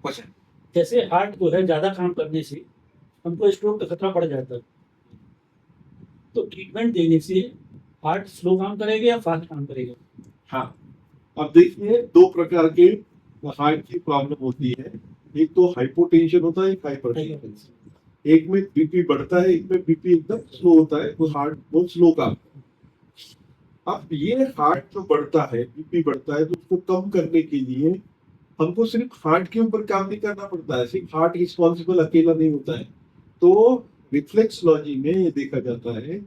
Question. जैसे heart जो है ज्यादा काम करने से हमको स्ट्रोक का खतरा बढ़ जाता है, तो ट्रीटमेंट देने से हार्ट स्लो काम करेगा या फास्ट काम करेगा? हाँ, अब देखिए दो प्रकार के हार्ट की प्रॉब्लम होती है। एक तो हाइपोटेंशन होता है, एक हाइपरटेंशन। एक में बीपी बढ़ता है, एक में बीपी एकदम स्लो होता है, वो हार्ट बहुत स्लो काम। अब ये हार्ट जो बढ़ता है, बीपी बढ़ता है, तो उसको कम करने के लिए हमको सिर्फ हार्ट के ऊपर काम नहीं करना पड़ता है, सिर्फ हार्ट रिस्पॉन्सिबल अकेला नहीं होता है। तो रिफ्लेक्सोलॉजी में ये देखा जाता है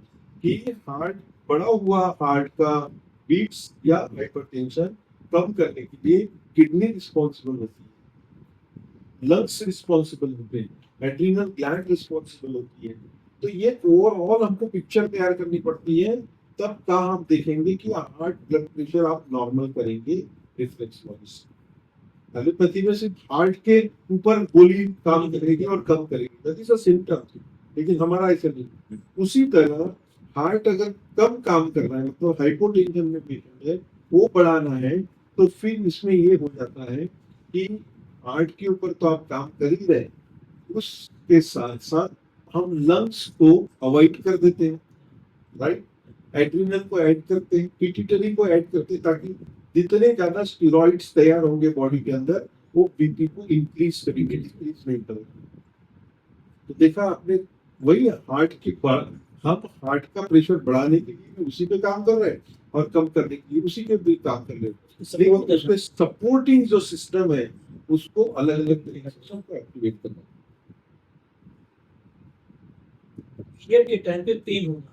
कि हार्ट बढ़ा हुआ हार्ट का बीट्स या हाइपरटेंशन कम करने के लिए किडनी रिस्पॉन्सिबल होती है, लंग्स रिस्पॉन्सिबल होते हैं, एड्रीनल ग्लैंड रिस्पॉन्सिबल होती है। तो ये ओवरऑल हमको पिक्चर तैयार करनी पड़ती है, तब का हम देखेंगे कि हार्ट ब्लड प्रेशर आप नॉर्मल करेंगे रिफ्लेक्सोलॉजी से। एलोपैथी में सिर्फ हार्ट के ऊपर गोली काम करेगी और कम करेगी, दैट इज अ सिम्पटम। लेकिन हमारा ऐसा नहीं। उसी तरह हार्ट अगर कम काम कर रहा है, मतलब हाइपोटेंशन में पेशेंट है, वो बढ़ाना है, तो फिर इसमें ये हो जाता है कि हार्ट के ऊपर तो आप काम कर ही रहे, उसके साथ साथ हम लंग्स को अवॉइड कर देते हैं, राइट। एड्रिनल को ऐड करते हैं, पिट्यूटरी को ऐड करते हैं, ताकि जितने ज्यादा स्टेरॉइड्स तैयार होंगे बॉडी के अंदर, वो बीपी को इंक्रीज करेंगे, डिक्रीज नहीं करेंगे। तो देखा आपने, वही हार्ट की हम हार्ट का प्रेशर बढ़ाने के लिए उसी पे काम कर रहे हैं, और कम करने के लिए उसी के भी काम कर रहे हैं। लेकिन उसमें सपोर्टिंग जो सिस्टम है, उसको अलग अलग तरीके से सबको एक्टिवेट करना। पीरियड के टाइम पे पेन होना,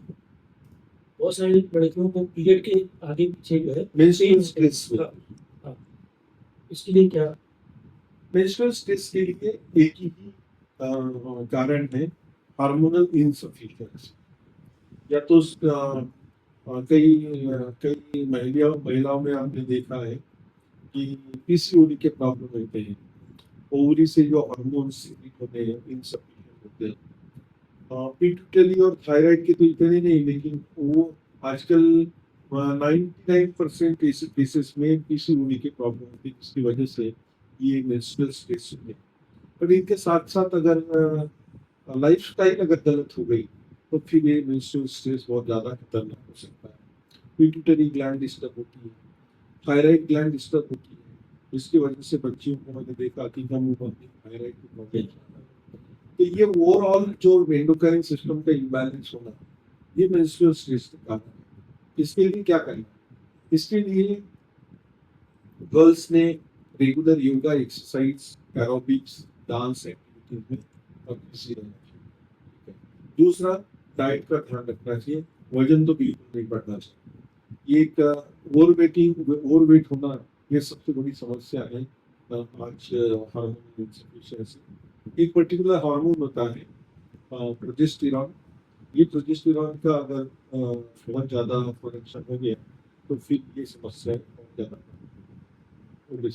बहुत सारी लड़कियों को पीरियड के आगे पीछे जो है मेंस्ट्रुअल स्ट्रेस, हाँ, इसके लिए क्या? मेंस्ट्रुअल स्ट्रेस के लिए एक ही कारण है, हार्मोनल इनसफिशिएंसी। या तो कई महिलाओं में आपने देखा है कि पीसीओडी के प्रॉब्लम होते हैं, ओवरी से जो हार्मोन्स सीक्रेट होते हैं इनसफिशिएंट होते हैं। पिट्यूटरी और थायराइड के तो इतने नहीं, लेकिन वो आजकल 99% केसेस में पीसीओडी की प्रॉब्लम होती है, जिसकी वजह से ये मेंस्ट्रुअल स्ट्रेस है। पर इनके साथ साथ अगर लाइफस्टाइल अगर गलत हो गई, तो फिर ये मेंस्ट्रुअल स्ट्रेस बहुत ज्यादा खतरनाक हो सकता है। पिट्यूटरी ग्लैंड डिस्टर्ब होती है, थायराइड ग्लैंड डिस्टर्ब होती है, इसकी वजह से बच्चियों को मैंने देखा कि कम उम्र में थायराइड की प्रॉब्लम। तो ये ओवरऑल जो एंडोक्राइन सिस्टम का इम्बैलेंस होना, ये मेंस्ट्रुअल स्ट्रेस का कारण है। इसके लिए क्या करें? इसके लिए गर्ल्स ने regular yoga, exercise, aerobics, dance activities में बिजी रहना चाहिए। दूसरा, डाइट का ध्यान रखना चाहिए, वजन तो बिल्कुल नहीं बढ़ना चाहिए। ये एक ओवरवेट होना, ये सबसे बड़ी समस्या है आज हार्मोन इनसफिशिएंसी। एक पर्टिकुलर हार्मोन होता है प्रोजेस्टेरॉन। ये प्रोजेस्टेरॉन का अगर बहुत ज्यादा प्रोडक्शन हो गया, तो फिर ये समस्या बहुत ज्यादा हो गई।